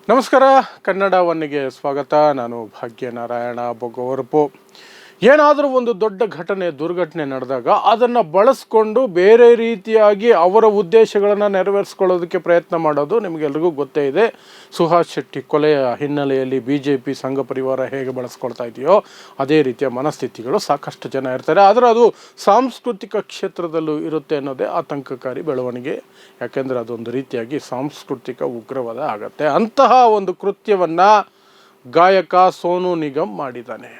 ನಮಸ್ಕಾರ. ಕನ್ನಡ ಒನ್ನಿಗೆ ಸ್ವಾಗತ. ನಾನು ಭಾಗ್ಯನಾರಾಯಣ ಬೊಗವರಪು. ಏನಾದರೂ ಒಂದು ದೊಡ್ಡ ದುರ್ಘಟನೆ ನಡೆದಾಗ ಅದನ್ನು ಬಳಸ್ಕೊಂಡು ಬೇರೆ ರೀತಿಯಾಗಿ ಅವರ ಉದ್ದೇಶಗಳನ್ನು ನೆರವೇರಿಸ್ಕೊಳ್ಳೋದಕ್ಕೆ ಪ್ರಯತ್ನ ಮಾಡೋದು ನಿಮಗೆಲ್ರಿಗೂ ಗೊತ್ತೇ ಇದೆ. ಸುಹಾಸ್ ಶೆಟ್ಟಿ ಕೊಲೆಯ ಹಿನ್ನೆಲೆಯಲ್ಲಿ BJP ಸಂಘ ಪರಿವಾರ ಹೇಗೆ ಬಳಸ್ಕೊಳ್ತಾ ಇದೆಯೋ ಅದೇ ರೀತಿಯ ಮನಸ್ಥಿತಿಗಳು ಸಾಕಷ್ಟು ಜನ ಇರ್ತಾರೆ. ಆದರೆ ಅದು ಸಾಂಸ್ಕೃತಿಕ ಕ್ಷೇತ್ರದಲ್ಲೂ ಇರುತ್ತೆ ಅನ್ನೋದೇ ಆತಂಕಕಾರಿ ಬೆಳವಣಿಗೆ. ಯಾಕೆಂದರೆ ಅದೊಂದು ರೀತಿಯಾಗಿ ಸಾಂಸ್ಕೃತಿಕ ಉಗ್ರವಾದ ಆಗತ್ತೆ. ಅಂತಹ ಒಂದು ಕೃತ್ಯವನ್ನು ಗಾಯಕ ಸೋನು ನಿಗಮ್ ಮಾಡಿದ್ದಾನೆ.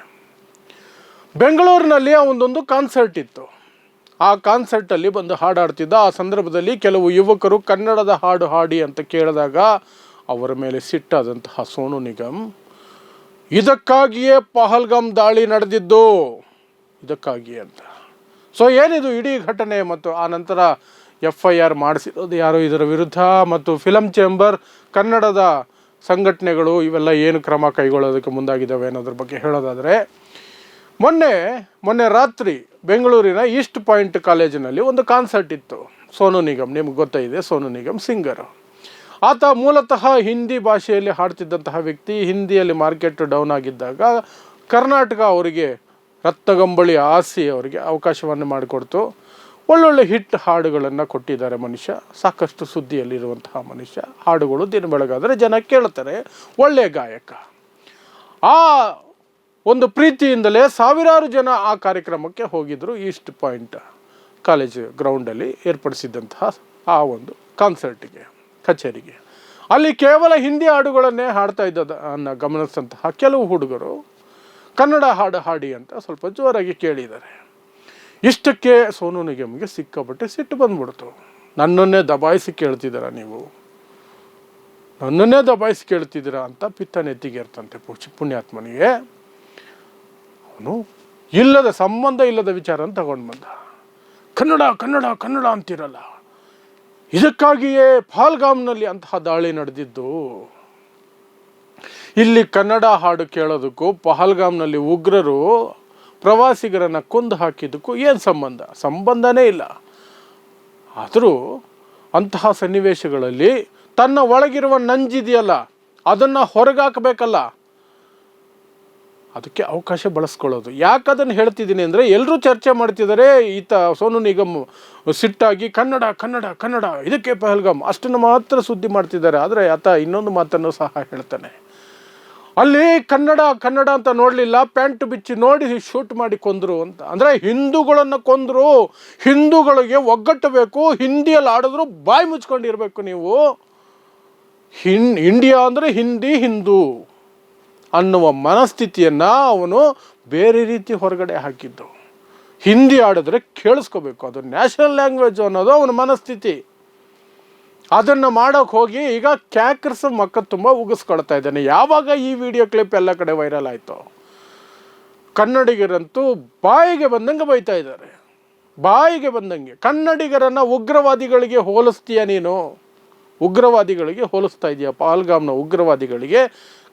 ಬೆಂಗಳೂರಿನಲ್ಲಿ ಒಂದೊಂದು ಕಾನ್ಸರ್ಟ್ ಇತ್ತು. ಆ ಕಾನ್ಸರ್ಟಲ್ಲಿ ಬಂದು ಹಾಡಾಡ್ತಿದ್ದ. ಆ ಸಂದರ್ಭದಲ್ಲಿ ಕೆಲವು ಯುವಕರು ಕನ್ನಡದ ಹಾಡು ಹಾಡಿ ಅಂತ ಕೇಳಿದಾಗ ಅವರ ಮೇಲೆ ಸಿಟ್ಟಾದಂತಹ ಸೋನು ನಿಗಮ್ ಇದಕ್ಕಾಗಿಯೇ ಪಹಲ್ಗಾಮ್ ದಾಳಿ ನಡೆದಿದ್ದು, ಇದಕ್ಕಾಗಿಯೇ ಅಂತ. ಸೊ ಏನಿದು ಇಡೀ ಘಟನೆ ಮತ್ತು ಆ ನಂತರ FIR ಮಾಡಿಸಿರೋದು ಯಾರು ಇದರ ವಿರುದ್ಧ ಮತ್ತು ಫಿಲಮ್ ಚೇಂಬರ್, ಕನ್ನಡದ ಸಂಘಟನೆಗಳು ಇವೆಲ್ಲ ಏನು ಕ್ರಮ ಕೈಗೊಳ್ಳೋದಕ್ಕೆ ಮುಂದಾಗಿದ್ದಾವೆ ಅನ್ನೋದ್ರ ಬಗ್ಗೆ ಹೇಳೋದಾದರೆ, ಮೊನ್ನೆ ರಾತ್ರಿ ಬೆಂಗಳೂರಿನ ಈಸ್ಟ್ ಪಾಯಿಂಟ್ ಕಾಲೇಜಿನಲ್ಲಿ ಒಂದು ಕಾನ್ಸರ್ಟ್ ಇತ್ತು. ಸೋನು ನಿಗಮ್, ನಿಮ್ಗೆ ಗೊತ್ತಿದೆ, ಸೋನು ನಿಗಮ್ ಸಿಂಗರು. ಆತ ಮೂಲತಃ ಹಿಂದಿ ಭಾಷೆಯಲ್ಲಿ ಹಾಡ್ತಿದ್ದಂತಹ ವ್ಯಕ್ತಿ. ಹಿಂದಿಯಲ್ಲಿ ಮಾರ್ಕೆಟ್ ಡೌನ್ ಆಗಿದ್ದಾಗ ಕರ್ನಾಟಕ ಅವರಿಗೆ ರತ್ನಗಂಬಳಿ ಆಸಿ ಅವರಿಗೆ ಅವಕಾಶವನ್ನು ಮಾಡಿಕೊಡ್ತು. ಒಳ್ಳೊಳ್ಳೆ ಹಿಟ್ ಹಾಡುಗಳನ್ನು ಕೊಟ್ಟಿದ್ದಾರೆ ಮನುಷ್ಯ. ಸಾಕಷ್ಟು ಸುದ್ದಿಯಲ್ಲಿರುವಂತಹ ಮನುಷ್ಯ. ಹಾಡುಗಳು ದಿನ ಬೆಳಗಾದರೆ ಜನ ಕೇಳ್ತಾರೆ. ಒಳ್ಳೆಯ ಗಾಯಕ. ಆ ಒಂದು ಪ್ರೀತಿಯಿಂದಲೇ ಸಾವಿರಾರು ಜನ ಆ ಕಾರ್ಯಕ್ರಮಕ್ಕೆ ಹೋಗಿದ್ದರು. ಈಸ್ಟ್ ಪಾಯಿಂಟ್ ಕಾಲೇಜ್ ಗ್ರೌಂಡಲ್ಲಿ ಏರ್ಪಡಿಸಿದ್ದಂತಹ ಆ ಒಂದು ಕಾನ್ಸರ್ಟಿಗೆ, ಕಚೇರಿಗೆ. ಅಲ್ಲಿ ಕೇವಲ ಹಿಂದಿ ಹಾಡುಗಳನ್ನೇ ಹಾಡ್ತಾ ಇದ್ದದನ್ನು ಗಮನಿಸಿದಂತಹ ಕೆಲವು ಹುಡುಗರು ಕನ್ನಡ ಹಾಡು ಹಾಡಿ ಅಂತ ಸ್ವಲ್ಪ ಜೋರಾಗಿ ಕೇಳಿದ್ದಾರೆ. ಇಷ್ಟಕ್ಕೆ ಸೋನು ನಿಗಮ್ಗೆ ಸಿಕ್ಕಾಪಟ್ಟೆ ಸಿಟ್ಟು ಬಂದ್ಬಿಡ್ತು. ನನ್ನನ್ನೇ ದಬಾಯಿಸಿ ಕೇಳ್ತಿದ್ದೀರಾ ನೀವು, ನನ್ನನ್ನೇ ದಬಾಯಿಸಿ ಕೇಳ್ತಿದ್ದೀರಾ ಅಂತ ಪಿತ್ತ ನೆತ್ತಿಗೇರ್ತಂತೆ ಪುಣ್ಯಾತ್ಮನಿಗೆ. ಅವನು ಇಲ್ಲದ ಸಂಬಂಧ ಇಲ್ಲದ ವಿಚಾರ ಅಂತ ತಗೊಂಡು ಬಂದ. ಕನ್ನಡ ಕನ್ನಡ ಕನ್ನಡ ಅಂತಿರಲ್ಲ, ಇದಕ್ಕಾಗಿಯೇ ಪಹಲ್ಗಾಮ್ನಲ್ಲಿ ಅಂತಹ ದಾಳಿ ನಡೆದಿದ್ದು. ಇಲ್ಲಿ ಕನ್ನಡ ಹಾಡು ಕೇಳೋದಕ್ಕೂ ಪಹಲ್ಗಾಮ್ನಲ್ಲಿ ಉಗ್ರರು ಪ್ರವಾಸಿಗರನ್ನು ಕೊಂದು ಹಾಕಿದ್ದಕ್ಕೂ ಏನು ಸಂಬಂಧನೇ ಇಲ್ಲ. ಆದರೂ ಅಂತಹ ಸನ್ನಿವೇಶಗಳಲ್ಲಿ ತನ್ನ ಒಳಗಿರುವ ನಂಜಿದೆಯಲ್ಲ ಅದನ್ನು ಹೊರಗಾಕಬೇಕಲ್ಲ, ಅದಕ್ಕೆ ಅವಕಾಶ ಬಳಸ್ಕೊಳ್ಳೋದು. ಯಾಕೆ ಅದನ್ನು ಹೇಳ್ತಿದ್ದೀನಿ ಅಂದರೆ, ಎಲ್ಲರೂ ಚರ್ಚೆ ಮಾಡ್ತಿದ್ದಾರೆ. ಈತ ಸೋನು ನಿಗಮ್ ಸಿಟ್ಟಾಗಿ ಕನ್ನಡ ಕನ್ನಡ ಕನ್ನಡ ಇದಕ್ಕೆ ಪಹಲ್ಗಾಮ್ ಅಷ್ಟನ್ನು ಮಾತ್ರ ಸುದ್ದಿ ಮಾಡ್ತಿದ್ದಾರೆ. ಆದರೆ ಆತ ಇನ್ನೊಂದು ಮಾತನ್ನು ಸಹ ಹೇಳ್ತಾನೆ. ಅಲ್ಲಿ ಕನ್ನಡ ಕನ್ನಡ ಅಂತ ನೋಡಲಿಲ್ಲ, ಪ್ಯಾಂಟ್ ಬಿಚ್ಚಿ ನೋಡಿ ಶೂಟ್ ಮಾಡಿ ಕೊಂದರು ಅಂತ. ಅಂದರೆ ಹಿಂದೂಗಳನ್ನು ಕೊಂದರು, ಹಿಂದೂಗಳಿಗೆ ಒಗ್ಗಟ್ಟಬೇಕು, ಹಿಂದಿಯಲ್ಲಿ ಆಡಿದ್ರು ಬಾಯಿ ಮುಚ್ಕೊಂಡಿರಬೇಕು ನೀವು. ಇಂಡಿಯಾ ಅಂದರೆ ಹಿಂದಿ, ಹಿಂದೂ ಅನ್ನುವ ಮನಸ್ಥಿತಿಯನ್ನು ಅವನು ಬೇರೆ ರೀತಿ ಹೊರಗಡೆ ಹಾಕಿದ್ದು. ಹಿಂದಿ ಆಡಿದ್ರೆ ಕೇಳಿಸ್ಕೋಬೇಕು, ಅದು ನ್ಯಾಷನಲ್ ಲ್ಯಾಂಗ್ವೇಜ್ ಅನ್ನೋದು ಅವನ ಮನಸ್ಥಿತಿ. ಅದನ್ನು ಮಾಡೋಕ್ಕೆ ಹೋಗಿ ಈಗ ಕ್ಯಾಕರ್ಸ್ ಮಕ್ಕ ತುಂಬ ಉಗಿಸ್ಕೊಳ್ತಾ ಇದ್ದಾನೆ. ಯಾವಾಗ ಈ ವಿಡಿಯೋ ಕ್ಲಿಪ್ ಎಲ್ಲ ಕಡೆ ವೈರಲ್ ಆಯಿತು, ಕನ್ನಡಿಗರಂತೂ ಬಾಯಿಗೆ ಬಂದಂಗೆ ಬೈತಾ ಇದ್ದಾರೆ. ಬಾಯಿಗೆ ಬಂದಂಗೆ ಕನ್ನಡಿಗರನ್ನು ಉಗ್ರವಾದಿಗಳಿಗೆ ಹೋಲಿಸ್ತೀಯ ನೀನು, ಉಗ್ರವಾದಿಗಳಿಗೆ ಹೋಲಿಸ್ತಾ ಇದೆಯಾ, ಪಹಲ್ಗಾಮ್ನ ಉಗ್ರವಾದಿಗಳಿಗೆ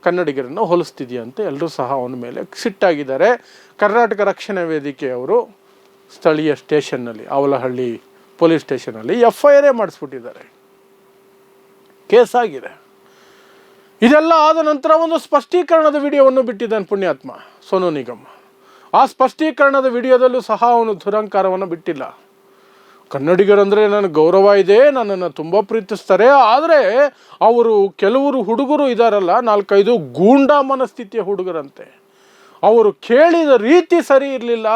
ಕನ್ನಡಿಗರನ್ನು ಹೋಲಿಸ್ತಿದೆಯಾ ಅಂತ ಎಲ್ಲರೂ ಸಹ ಅವನ ಮೇಲೆ ಸಿಟ್ಟಾಗಿದ್ದಾರೆ. ಕರ್ನಾಟಕ ರಕ್ಷಣಾ ವೇದಿಕೆಯವರು ಸ್ಥಳೀಯ ಸ್ಟೇಷನ್ನಲ್ಲಿ, ಅವಲಹಳ್ಳಿ ಪೊಲೀಸ್ ಸ್ಟೇಷನಲ್ಲಿ FIR ಮಾಡಿಸ್ಬಿಟ್ಟಿದ್ದಾರೆ. ಕೇಸ್ ಆಗಿದೆ. ಇದೆಲ್ಲ ಆದ ನಂತರ ಒಂದು ಸ್ಪಷ್ಟೀಕರಣದ ವಿಡಿಯೋವನ್ನು ಬಿಟ್ಟಿದ್ದಾನೆ ಪುಣ್ಯಾತ್ಮ ಸೋನು ನಿಗಮ್. ಆ ಸ್ಪಷ್ಟೀಕರಣದ ವಿಡಿಯೋದಲ್ಲೂ ಸಹ ಅವನು ದುರಂಕಾರವನ್ನು ಬಿಟ್ಟಿಲ್ಲ. ಕನ್ನಡಿಗರಂದರೆ ನನಗೆ ಗೌರವ ಇದೆ, ನನ್ನನ್ನು ತುಂಬ ಪ್ರೀತಿಸ್ತಾರೆ. ಆದರೆ ಅವರು ಕೆಲವರು ಹುಡುಗರು ಇದ್ದಾರಲ್ಲ, 4-5 ಗೂಂಡಾ ಮನಸ್ಥಿತಿಯ ಹುಡುಗರಂತೆ. ಅವರು ಕೇಳಿದ ರೀತಿ ಸರಿ ಇರಲಿಲ್ಲ,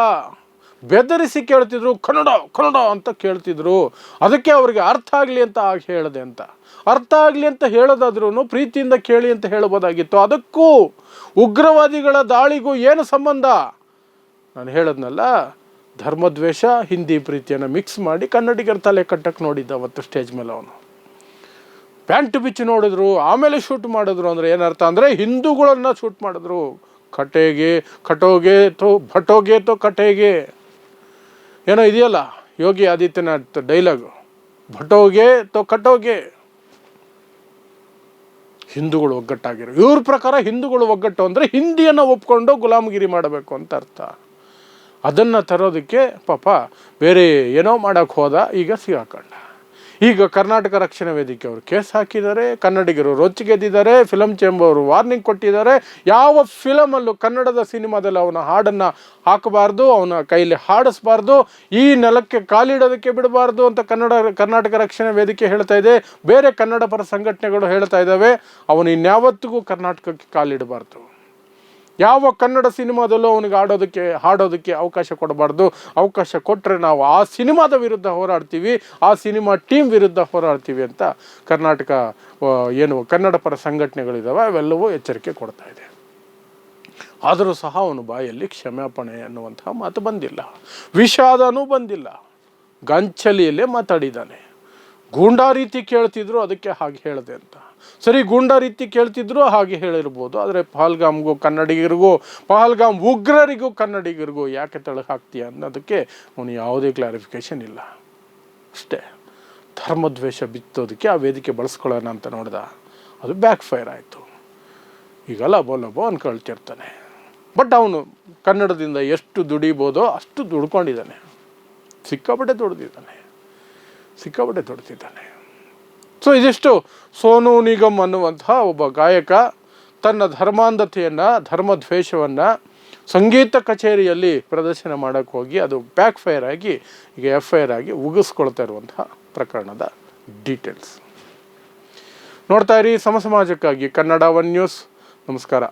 ಬೆದರಿಸಿ ಕೇಳ್ತಿದ್ರು, ಕನ್ನಡ ಕನ್ನಡ ಅಂತ ಕೇಳ್ತಿದ್ರು. ಅದಕ್ಕೆ ಅವ್ರಿಗೆ ಅರ್ಥ ಆಗಲಿ ಅಂತ ಹೇಳಿದೆ ಅಂತ. ಅರ್ಥ ಆಗಲಿ ಅಂತ ಹೇಳೋದಾದ್ರೂ ಪ್ರೀತಿಯಿಂದ ಕೇಳಿ ಅಂತ ಹೇಳ್ಬೋದಾಗಿತ್ತು. ಅದಕ್ಕೂ ಉಗ್ರವಾದಿಗಳ ದಾಳಿಗೂ ಏನು ಸಂಬಂಧ? ನಾನು ಹೇಳದ್ನಲ್ಲ, ಧರ್ಮದ್ವೇಷ ಹಿಂದಿ ಪ್ರೀತಿಯನ್ನು ಮಿಕ್ಸ್ ಮಾಡಿ ಕನ್ನಡಿಗರ ತಲೆ ಕಟ್ಟಕ್ಕೆ ನೋಡಿದ್ದ ಅವತ್ತು ಸ್ಟೇಜ್ ಮೇಲೆ. ಅವನು ಪ್ಯಾಂಟ್ ಬಿಚ್ಚಿ ನೋಡಿದ್ರು, ಆಮೇಲೆ ಶೂಟ್ ಮಾಡಿದ್ರು. ಅಂದರೆ ಏನರ್ಥ ಅಂದರೆ ಹಿಂದೂಗಳನ್ನು ಶೂಟ್ ಮಾಡಿದ್ರು. ಕಟೋಗೆ ತೋ ಕಟೇಗೆ ಏನೋ ಇದೆಯಲ್ಲ ಯೋಗಿ ಆದಿತ್ಯನಾಥ್ ಡೈಲಾಗು, ಭಟೋಗೆ ತೋ ಕಟೋಗೆ. ಹಿಂದೂಗಳು ಒಗ್ಗಟ್ಟಾಗಿರು. ಇವ್ರ ಪ್ರಕಾರ ಹಿಂದೂಗಳು ಒಗ್ಗಟ್ಟು ಅಂದರೆ ಹಿಂದಿಯನ್ನು ಒಪ್ಕೊಂಡು ಗುಲಾಮಗಿರಿ ಮಾಡಬೇಕು ಅಂತ ಅರ್ಥ. ಅದನ್ನು ತರೋದಕ್ಕೆ ಪಾಪ ಬೇರೆ ಏನೋ ಮಾಡೋಕ್ಕೆ ಹೋದ, ಈಗ ಸಿಗಾಕೊಂಡ. ಈಗ ಕರ್ನಾಟಕ ರಕ್ಷಣಾ ವೇದಿಕೆ ಅವರು ಕೇಸ್ ಹಾಕಿದ್ದಾರೆ, ಕನ್ನಡಿಗರು ರೊಚ್ಚಿಗೆದ್ದಿದ್ದಾರೆ, ಫಿಲಮ್ ಚೇಂಬರ್ ಅವರು ವಾರ್ನಿಂಗ್ ಕೊಟ್ಟಿದ್ದಾರೆ. ಯಾವ ಫಿಲಮಲ್ಲೂ ಕನ್ನಡದ ಸಿನಿಮಾದಲ್ಲಿ ಅವನ ಹಾಡನ್ನು ಹಾಕಬಾರ್ದು, ಅವನ ಕೈಲಿ ಹಾಡಿಸ್ಬಾರ್ದು, ಈ ನೆಲಕ್ಕೆ ಕಾಲಿಡೋದಕ್ಕೆ ಬಿಡಬಾರ್ದು ಅಂತ ಕರ್ನಾಟಕ ರಕ್ಷಣಾ ವೇದಿಕೆ ಹೇಳ್ತಾ ಇದೆ. ಬೇರೆ ಕನ್ನಡ ಪರ ಸಂಘಟನೆಗಳು ಹೇಳ್ತಾ ಇದ್ದಾವೆ, ಅವನು ಇನ್ಯಾವತ್ತಿಗೂ ಕರ್ನಾಟಕಕ್ಕೆ ಕಾಲಿಡಬಾರ್ದು. ಯಾವ ಕನ್ನಡ ಸಿನಿಮಾದಲ್ಲೂ ಅವನಿಗೆ ಹಾಡೋದಕ್ಕೆ ಅವಕಾಶ ಕೊಡಬಾರ್ದು. ಅವಕಾಶ ಕೊಟ್ಟರೆ ನಾವು ಆ ಸಿನಿಮಾದ ವಿರುದ್ಧ ಹೋರಾಡ್ತೀವಿ, ಆ ಸಿನಿಮಾ ಟೀಮ್ ವಿರುದ್ಧ ಹೋರಾಡ್ತೀವಿ ಅಂತ ಕನ್ನಡ ಪರ ಸಂಘಟನೆಗಳಿದ್ದಾವೆ, ಅವೆಲ್ಲವೂ ಎಚ್ಚರಿಕೆ ಕೊಡ್ತಾ ಇದೆ. ಆದರೂ ಸಹ ಅವನು ಬಾಯಲ್ಲಿ ಕ್ಷಮಾಪಣೆ ಅನ್ನುವಂತಹ ಮಾತು ಬಂದಿಲ್ಲ, ವಿಷಾದನೂ ಬಂದಿಲ್ಲ. ಗಂಚಲಿಯಲ್ಲೇ ಮಾತಾಡಿದ್ದಾನೆ. ಗೂಂಡಾ ರೀತಿ ಕೇಳ್ತಿದ್ರು, ಅದಕ್ಕೆ ಹಾಗೆ ಹೇಳಿದೆ ಅಂತ. ಸರಿ, ಗೂಂಡಾ ರೀತಿ ಕೇಳ್ತಿದ್ರು, ಹಾಗೆ ಹೇಳಿರ್ಬೋದು. ಆದರೆ ಪಹಲ್ಗಾಮ್ಗೂ ಕನ್ನಡಿಗರಿಗೂ, ಪಹಲ್ಗಾಮ್ ಉಗ್ರರಿಗೂ ಕನ್ನಡಿಗರಿಗೂ ಯಾಕೆ ತಳಗೆ ಹಾಕ್ತೀಯ ಅನ್ನೋದಕ್ಕೆ ಅವನು ಯಾವುದೇ ಕ್ಲಾರಿಫಿಕೇಷನ್ ಇಲ್ಲ. ಅಷ್ಟೇ, ಧರ್ಮದ್ವೇಷ ಬಿತ್ತೋದಕ್ಕೆ ಆ ವೇದಿಕೆ ಬಳಸ್ಕೊಳ್ಳೋಣ ಅಂತ ನೋಡ್ದ, ಅದು ಬ್ಯಾಕ್ ಫೈರ್ ಆಯಿತು. ಈಗ ಲಬೋ ಅನ್ಕೊಳ್ತಿರ್ತಾನೆ. ಬಟ್ ಅವನು ಕನ್ನಡದಿಂದ ಎಷ್ಟು ದುಡಿಬೋದೋ ಅಷ್ಟು ದುಡ್ಕೊಂಡಿದ್ದಾನೆ, ಸಿಕ್ಕಾಪಟ್ಟೆ ದುಡ್ದಿದ್ದಾನೆ. ಸೊ ಇದಿಷ್ಟು ಸೋನು ನಿಗಮ್ ಅನ್ನುವಂತಹ ಒಬ್ಬ ಗಾಯಕ ತನ್ನ ಧರ್ಮಾಂಧತೆಯನ್ನು, ಧರ್ಮದ್ವೇಷವನ್ನು ಸಂಗೀತ ಕಚೇರಿಯಲ್ಲಿ ಪ್ರದರ್ಶನ ಮಾಡೋಕ್ಕೆ ಹೋಗಿ ಅದು ಬ್ಯಾಕ್ ಫೈರ್ ಆಗಿ ಈಗ FIR ಆಗಿ ಉಗಿಸ್ಕೊಳ್ತಾ ಇರುವಂತಹ ಪ್ರಕರಣದ ಡೀಟೇಲ್ಸ್ ನೋಡ್ತಾ ಇರಿ. ಸಮಾಜಕ್ಕಾಗಿ ಕನ್ನಡ 1 ನ್ಯೂಸ್. ನಮಸ್ಕಾರ.